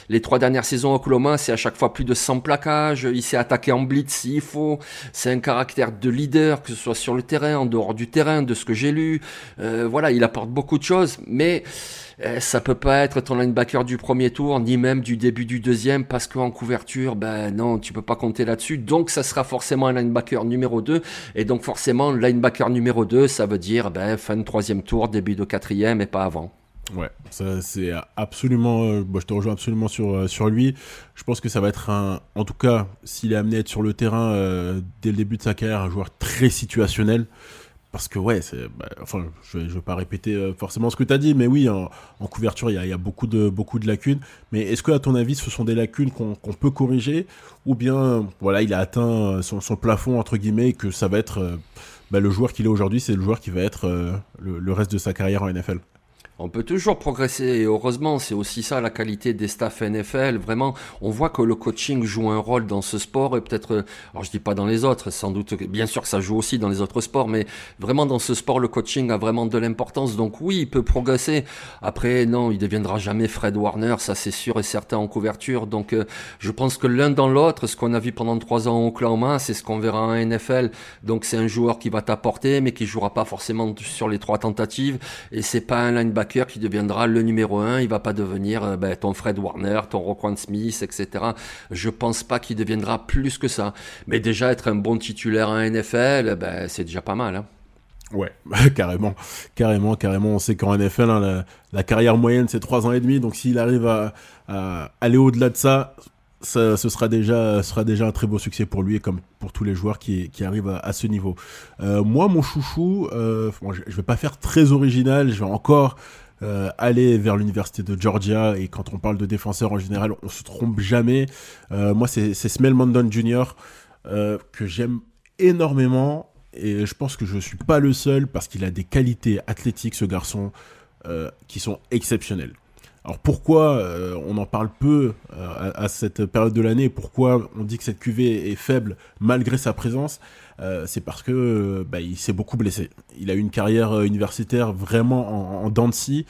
Speaker 4: les 3 dernières saisons au Oklahoma, c'est à chaque fois plus de 100 plaquages. Il s'est attaqué en blitz s'il faut. C'est un caractère de leader, que ce soit sur le terrain, en dehors du terrain, de ce que j'ai lu. Voilà, il apporte beaucoup de choses, mais ça peut pas être ton linebacker du premier tour, ni même du début du deuxième, parce qu'en couverture, non, tu peux pas compter là-dessus. Donc, ça sera forcément un linebacker numéro 2. Et donc, forcément, le linebacker numéro 2, ça veut dire, fin de 3e tour, début de 4e et pas avant.
Speaker 3: Ouais, ça c'est absolument. Je te rejoins absolument sur lui. Je pense que ça va être en tout cas, s'il est amené à être sur le terrain dès le début de sa carrière, un joueur très situationnel. Parce que ouais, je vais pas répéter forcément ce que tu as dit, mais oui, en couverture, il y a beaucoup de lacunes. Mais est-ce que, à ton avis, ce sont des lacunes qu'on peut corriger, ou bien, voilà, il a atteint son plafond, entre guillemets, et que ça va être le joueur qu'il est aujourd'hui, c'est le joueur qui va être le reste de sa carrière en NFL?
Speaker 4: On peut toujours progresser, et heureusement, c'est aussi ça la qualité des staffs NFL. Vraiment, on voit que le coaching joue un rôle dans ce sport, et peut-être, alors je dis pas dans les autres, sans doute, bien sûr que ça joue aussi dans les autres sports, mais vraiment dans ce sport, le coaching a vraiment de l'importance. Donc oui, il peut progresser. Après, non, il deviendra jamais Fred Warner, ça c'est sûr et certain en couverture. Donc je pense que l'un dans l'autre, ce qu'on a vu pendant 3 ans au Oklahoma, c'est ce qu'on verra en NFL. Donc c'est un joueur qui va t'apporter, mais qui jouera pas forcément sur les 3 tentatives, et c'est pas un linebacker qui deviendra le numéro 1, il va pas devenir ton Fred Warner, ton Roquan Smith, etc. Je pense pas qu'il deviendra plus que ça. Mais déjà être un bon titulaire en NFL, c'est déjà pas mal. Hein.
Speaker 3: Ouais, carrément. On sait qu'en NFL, la carrière moyenne c'est 3 ans et demi, donc s'il arrive à aller au-delà de ça, ce sera déjà un très beau succès pour lui et comme pour tous les joueurs qui arrivent à ce niveau. Moi, mon chouchou, je vais pas faire très original, je vais encore aller vers l'université de Georgia, et quand on parle de défenseurs en général, on se trompe jamais. Moi, c'est Smael Mondon Jr. Que j'aime énormément, et je pense que je suis pas le seul parce qu'il a des qualités athlétiques, ce garçon, qui sont exceptionnelles. Alors pourquoi on en parle peu à cette période de l'année, pourquoi on dit que cette cuvée est faible malgré sa présence, c'est parce que il s'est beaucoup blessé. Il a eu une carrière universitaire vraiment en dents de scie,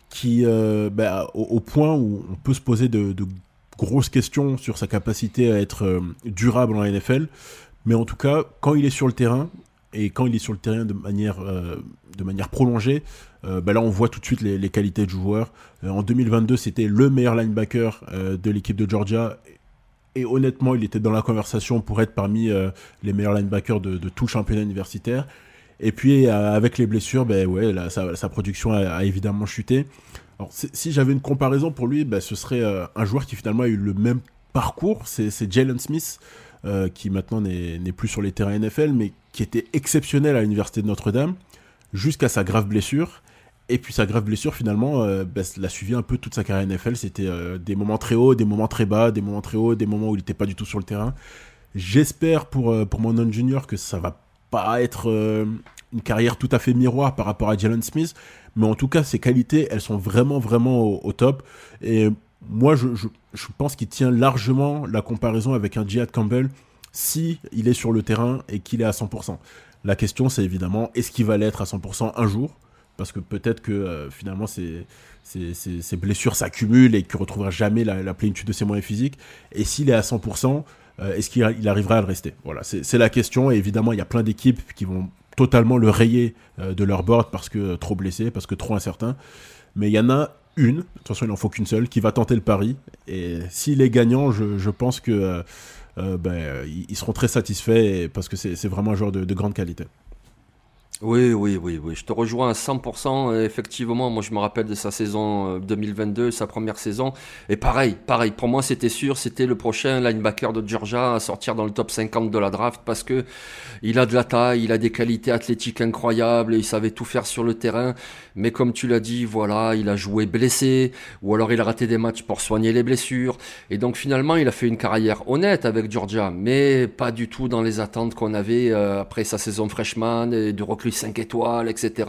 Speaker 3: qui au point où on peut se poser de grosses questions sur sa capacité à être durable en NFL. Mais en tout cas, quand il est sur le terrain, et quand il est sur le terrain de manière prolongée, là on voit tout de suite les qualités du joueur. En 2022, c'était le meilleur linebacker de l'équipe de Georgia, et honnêtement, il était dans la conversation pour être parmi les meilleurs linebackers de tout le championnat universitaire. Et puis avec les blessures, sa production a évidemment chuté. Alors, si j'avais une comparaison pour lui, ce serait un joueur qui finalement a eu le même parcours, c'est Jalen Smith, qui maintenant n'est plus sur les terrains NFL, mais qui était exceptionnel à l'université de Notre-Dame, jusqu'à sa grave blessure. Et puis sa grave blessure, finalement, l'a suivi un peu toute sa carrière NFL. C'était des moments très hauts, des moments très bas, des moments très hauts, des moments où il n'était pas du tout sur le terrain. J'espère pour Mondon Jr. que ça va pas être une carrière tout à fait miroir par rapport à Jalen Smith, mais en tout cas, ses qualités, elles sont vraiment, vraiment au top. Et moi, je pense qu'il tient largement la comparaison avec un Jihad Campbell si il est sur le terrain et qu'il est à 100%. La question, c'est évidemment, est-ce qu'il va l'être à 100% un jour ? Parce que peut-être que finalement ces blessures s'accumulent et qu'il ne retrouvera jamais la plénitude de ses moyens physiques. Et s'il est à 100%, est-ce qu'il arrivera à le rester ? Voilà, c'est la question. Et évidemment, il y a plein d'équipes qui vont totalement le rayer de leur board parce que trop blessé, parce que trop incertain. Mais il y en a une, de toute façon il n'en faut qu'une seule, qui va tenter le pari. Et s'il est gagnant, je pense que ils seront très satisfaits parce que c'est vraiment un joueur de grande qualité.
Speaker 4: Oui, je te rejoins à 100%. Effectivement, moi je me rappelle de sa saison 2022, sa première saison. Et pareil, pour moi c'était sûr, c'était le prochain linebacker de Georgia à sortir dans le top 50 de la draft parce que il a de la taille, il a des qualités athlétiques incroyables, il savait tout faire sur le terrain. Mais comme tu l'as dit, voilà, il a joué blessé ou alors il a raté des matchs pour soigner les blessures. Et donc finalement, il a fait une carrière honnête avec Georgia, mais pas du tout dans les attentes qu'on avait après sa saison freshman et de recrue 5 étoiles, etc.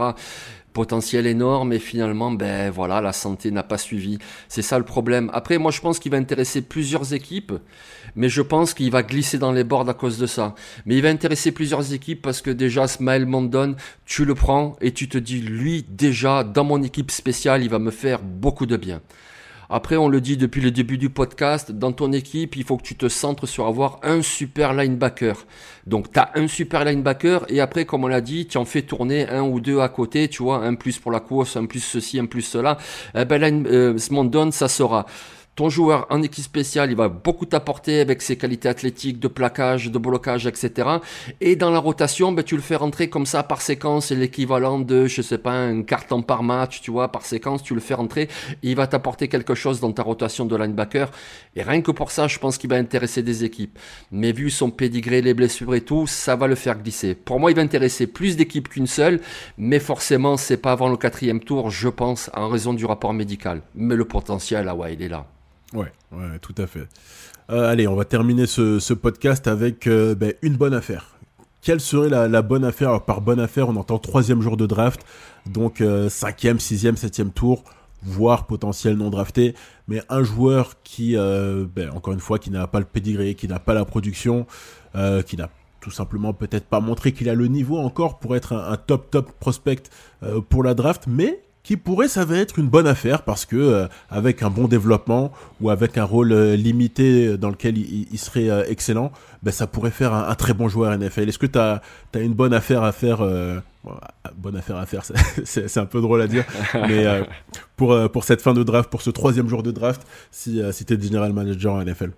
Speaker 4: Potentiel énorme et finalement, voilà, la santé n'a pas suivi. C'est ça le problème. Après, moi, je pense qu'il va intéresser plusieurs équipes, mais je pense qu'il va glisser dans les boards à cause de ça. Mais il va intéresser plusieurs équipes parce que déjà, Smael Mondon, tu le prends et tu te dis, lui, déjà, dans mon équipe spéciale, il va me faire beaucoup de bien. Après, on le dit depuis le début du podcast, dans ton équipe, il faut que tu te centres sur avoir un super linebacker. Donc, tu as un super linebacker et après, comme on l'a dit, tu en fais tourner un ou deux à côté, tu vois, un plus pour la course, un plus ceci, un plus cela. Mondon, ça sera ton joueur en équipe spéciale, il va beaucoup t'apporter avec ses qualités athlétiques, de plaquage, de blocage, etc. Et dans la rotation, tu le fais rentrer comme ça par séquence, c'est l'équivalent de, je sais pas, un carton par match, tu vois, par séquence, tu le fais rentrer, et il va t'apporter quelque chose dans ta rotation de linebacker. Et rien que pour ça, je pense qu'il va intéresser des équipes. Mais vu son pédigré, les blessures et tout, ça va le faire glisser. Pour moi, il va intéresser plus d'équipes qu'une seule, mais forcément, c'est pas avant le 4e tour, je pense, en raison du rapport médical. Mais le potentiel, il est là.
Speaker 3: Ouais, tout à fait. Allez, on va terminer ce podcast avec une bonne affaire. Quelle serait la bonne affaire ? Alors, par bonne affaire, on entend 3e jour de draft, donc 5e, 6e, 7e tour, voire potentiel non drafté, mais un joueur qui, encore une fois, qui n'a pas le pédigré, qui n'a pas la production, qui n'a tout simplement peut-être pas montré qu'il a le niveau encore pour être un top prospect pour la draft, mais qui pourrait s'avérer être une bonne affaire parce que avec un bon développement ou avec un rôle limité dans lequel il serait excellent, ça pourrait faire un très bon joueur NFL. Est-ce que tu as une bonne affaire à faire bonne affaire à faire, c'est un peu drôle à dire, mais pour cette fin de draft, pour ce 3e jour de draft, si tu es general manager en NFL?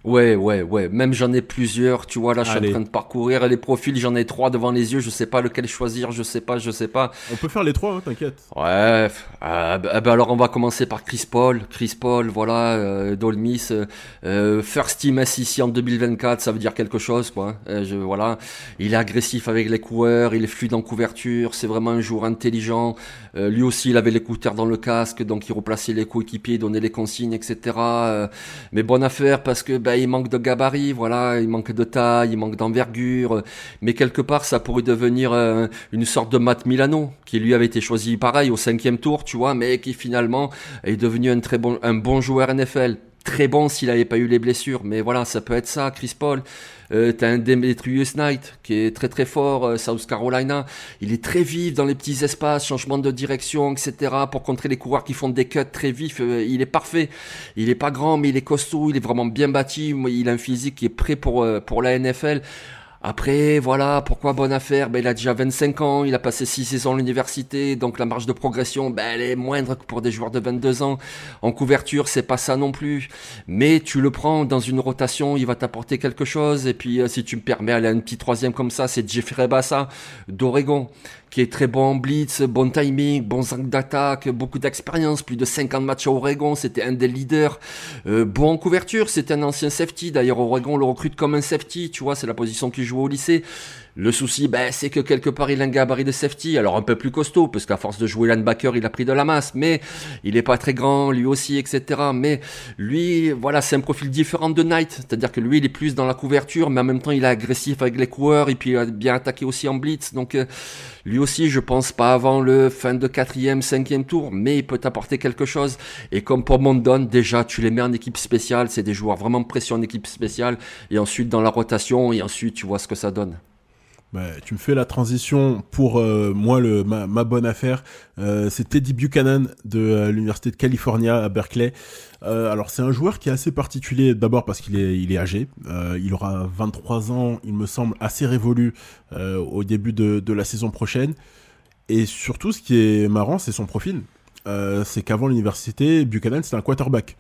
Speaker 4: Ouais. Même j'en ai plusieurs, tu vois, là, je suis en train de parcourir les profils, j'en ai 3 devant les yeux, je sais pas lequel choisir, je sais pas.
Speaker 3: On peut faire les 3, hein, t'inquiète.
Speaker 4: Ouais, alors on va commencer par Chris Paul, voilà, Dolmis, first team SEC en 2024, ça veut dire quelque chose, quoi. Voilà, il est agressif avec les coureurs, il est fluide en couverture, c'est vraiment un joueur intelligent. Lui aussi, il avait l'écouteur dans le casque, donc il replaçait les coéquipiers, donnait les consignes, etc. Mais bonne affaire parce que il manque de gabarit, voilà, il manque de taille, il manque d'envergure, mais quelque part ça pourrait devenir une sorte de Matt Milano, qui lui avait été choisi pareil au 5e tour, tu vois, mais qui finalement est devenu un bon joueur NFL. Très bon s'il n'avait pas eu les blessures, mais voilà, ça peut être ça. Chris Paul, t'as un Demetrius Knight qui est très très fort, South Carolina, il est très vif dans les petits espaces, changement de direction, etc. pour contrer les coureurs qui font des cuts très vifs, il est parfait. Il est pas grand, mais il est costaud, il est vraiment bien bâti, il a un physique qui est prêt pour la NFL. Après, voilà, pourquoi bonne affaire ? Il a déjà 25 ans, il a passé 6 saisons à l'université, donc la marge de progression, elle est moindre que pour des joueurs de 22 ans. En couverture, c'est pas ça non plus. Mais tu le prends dans une rotation, il va t'apporter quelque chose. Et puis, si tu me permets, aller à un petit 3e comme ça, c'est Jeffrey Bassa d'Oregon, qui est très bon en blitz, bon timing, bons angles d'attaque, beaucoup d'expérience, plus de 50 matchs à Oregon, c'était un des leaders, bon en couverture, c'était un ancien safety, d'ailleurs Oregon le recrute comme un safety, tu vois, c'est la position qu'il joue au lycée. Le souci, c'est que quelque part il a un gabarit de safety, alors un peu plus costaud, parce qu'à force de jouer linebacker, il a pris de la masse, mais il est pas très grand, lui aussi, etc. Mais lui, voilà, c'est un profil différent de Knight, c'est-à-dire que lui, il est plus dans la couverture, mais en même temps, il est agressif avec les coureurs, et puis il a bien attaqué aussi en blitz, donc lui aussi, je pense pas avant le fin de 4e, 5e tour, mais il peut t'apporter quelque chose. Et comme pour Mondon, déjà, tu les mets en équipe spéciale, c'est des joueurs vraiment précieux en équipe spéciale, et ensuite dans la rotation, et ensuite tu vois ce que ça donne.
Speaker 3: Tu me fais la transition pour moi, ma bonne affaire. C'est Teddy Buchanan de l'Université de California à Berkeley. Alors c'est un joueur qui est assez particulier, d'abord parce qu'il est âgé. Il aura 23 ans, il me semble, assez révolu au début de la saison prochaine. Et surtout, ce qui est marrant, c'est son profil. C'est qu'avant l'université, Buchanan, c'était un quarterback.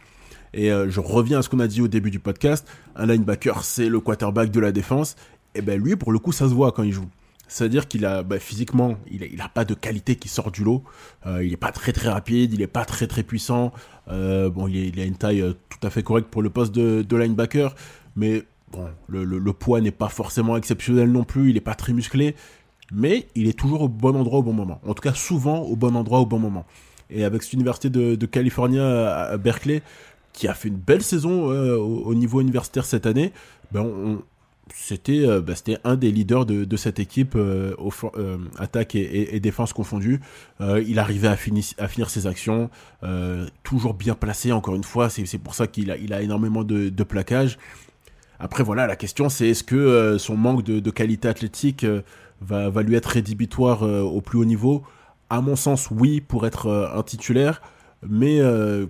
Speaker 3: Et je reviens à ce qu'on a dit au début du podcast. Un linebacker, c'est le quarterback de la défense. Et lui, pour le coup, ça se voit quand il joue. C'est-à-dire qu'il a, physiquement, il a pas de qualité qui sort du lot. Il est pas très très rapide, il est pas très très puissant. Il a une taille tout à fait correcte pour le poste de linebacker. Mais bon, le poids n'est pas forcément exceptionnel non plus. Il est pas très musclé. Mais il est toujours au bon endroit au bon moment. En tout cas, souvent au bon endroit au bon moment. Et avec cette université de Californie à Berkeley, qui a fait une belle saison au niveau universitaire cette année, c'était un des leaders de cette équipe, attaque et défense confondues. Il arrivait à finir ses actions, toujours bien placé, encore une fois, c'est pour ça qu'il a énormément de plaquage. Après voilà, la question c'est est-ce que son manque de qualité athlétique va lui être rédhibitoire au plus haut niveau? À mon sens, oui, pour être un titulaire. Mais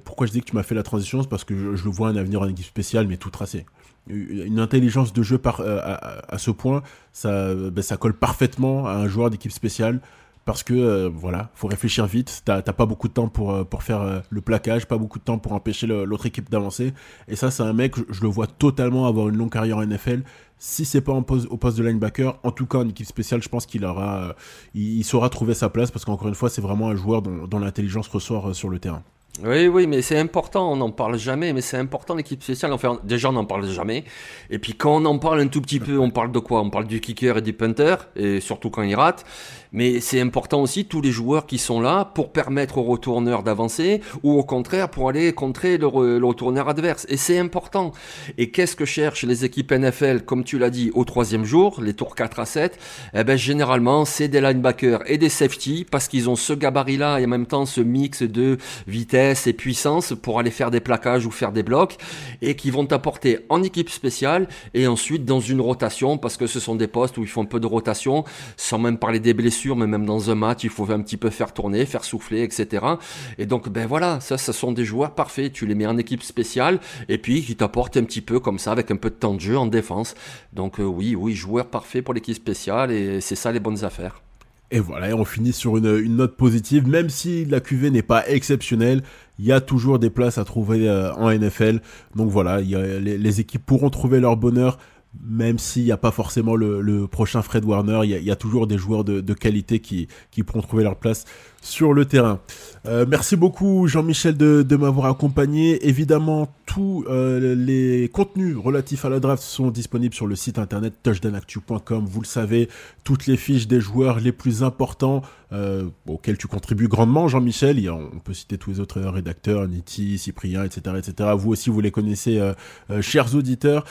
Speaker 3: pourquoi je dis que tu m'as fait la transition, c'est parce que je le vois un avenir en équipe spéciale, mais tout tracé. Une intelligence de jeu à ce point, ça colle parfaitement à un joueur d'équipe spéciale, parce que faut réfléchir vite. T'as pas beaucoup de temps pour faire le plaquage, pas beaucoup de temps pour empêcher l'autre équipe d'avancer. Et ça, c'est un mec, je le vois totalement avoir une longue carrière en NFL. Si c'est pas au poste de linebacker, en tout cas en équipe spéciale, je pense il saura trouver sa place, parce qu'encore une fois, c'est vraiment un joueur dont l'intelligence ressort sur le terrain.
Speaker 4: Oui, mais c'est important, on n'en parle jamais, mais c'est important l'équipe spéciale. Enfin, déjà, on n'en parle jamais. Et puis, quand on en parle un tout petit peu, on parle de quoi? On parle du kicker et du punter, et surtout quand il rate. Mais c'est important aussi tous les joueurs qui sont là pour permettre aux retourneurs d'avancer, ou au contraire pour aller contrer le retourneur adverse. Et c'est important. Et qu'est-ce que cherchent les équipes NFL, comme tu l'as dit, au 3e jour, les tours 4 à 7? Généralement, c'est des linebackers et des safety, parce qu'ils ont ce gabarit-là et en même temps ce mix de vitesse et puissance pour aller faire des plaquages ou faire des blocs, et qui vont t'apporter en équipe spéciale et ensuite dans une rotation, parce que ce sont des postes où ils font un peu de rotation, sans même parler des blessures, mais même dans un match il faut un petit peu faire tourner, faire souffler, etc. Et donc ça sont des joueurs parfaits, tu les mets en équipe spéciale et puis qui t'apportent un petit peu comme ça avec un peu de temps de jeu en défense. Donc oui, joueur parfait pour l'équipe spéciale, et c'est ça les bonnes affaires.
Speaker 3: Et voilà, on finit sur une note positive. Même si la QV n'est pas exceptionnelle, il y a toujours des places à trouver en NFL. Donc voilà, les équipes pourront trouver leur bonheur, même s'il n'y a pas forcément le prochain Fred Warner. Il y a toujours des joueurs de qualité qui pourront trouver leur place sur le terrain. Merci beaucoup Jean-Michel de m'avoir accompagné. Évidemment, tous les contenus relatifs à la draft sont disponibles sur le site internet touchdownactu.com. Vous le savez, toutes les fiches des joueurs les plus importants auxquels tu contribues grandement, Jean-Michel. On peut citer tous les autres rédacteurs, Niti, Cyprien, etc., etc. Vous aussi, vous les connaissez, chers auditeurs.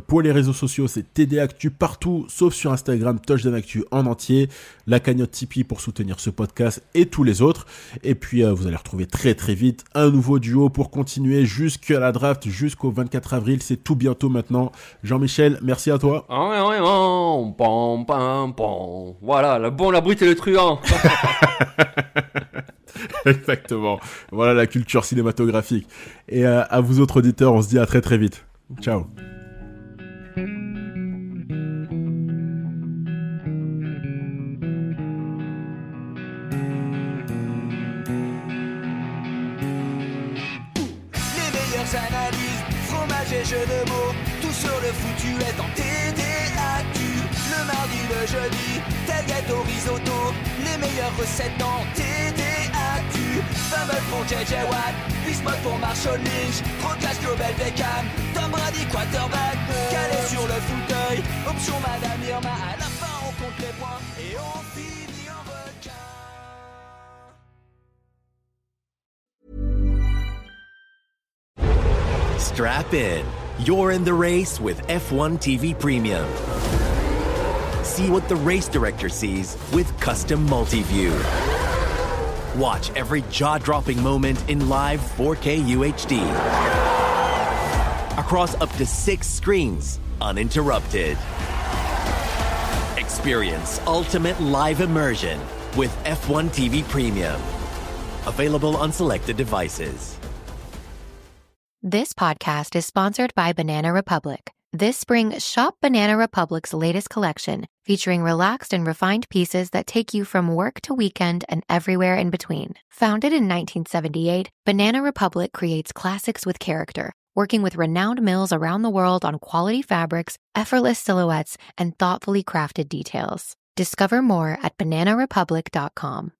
Speaker 3: Pour les réseaux sociaux, c'est TD Actu partout, sauf sur Instagram, Touchdown Actu en entier. La cagnotte Tipeee pour soutenir ce podcast et tous les autres. Et puis, vous allez retrouver très très vite un nouveau duo pour continuer jusqu'à la draft, jusqu'au 24 avril. C'est tout bientôt maintenant. Jean-Michel, merci à toi.
Speaker 4: Voilà, la brute et le truand.
Speaker 3: Exactement. Voilà la culture cinématographique. Et à vous autres auditeurs, on se dit à très très vite. Ciao.
Speaker 6: Analyse, fromage et jeux de mots, tout sur le foutu est en TD Actu. Le mardi, le jeudi, tel gâteau risotto, les meilleures recettes dans TDAQ. Fumble pour JJ Watt, Bismuth pour Marshall Lynch, Proclash Global Beckham, Tom Brady quarterback, calé sur le fauteuil, option Madame Irma, à la fin on compte les points et on finit en requin.
Speaker 7: Strap in. You're in the race with F1 TV Premium. See what the race director sees with custom multi-view. Watch every jaw-dropping moment in live 4K UHD. Across up to 6 screens, uninterrupted. Experience ultimate live immersion with F1 TV Premium. Available on selected devices.
Speaker 2: This podcast is sponsored by Banana Republic. This spring, shop Banana Republic's latest collection, featuring relaxed and refined pieces that take you from work to weekend and everywhere in between. Founded in 1978, Banana Republic creates classics with character, working with renowned mills around the world on quality fabrics, effortless silhouettes, and thoughtfully crafted details. Discover more at bananarepublic.com.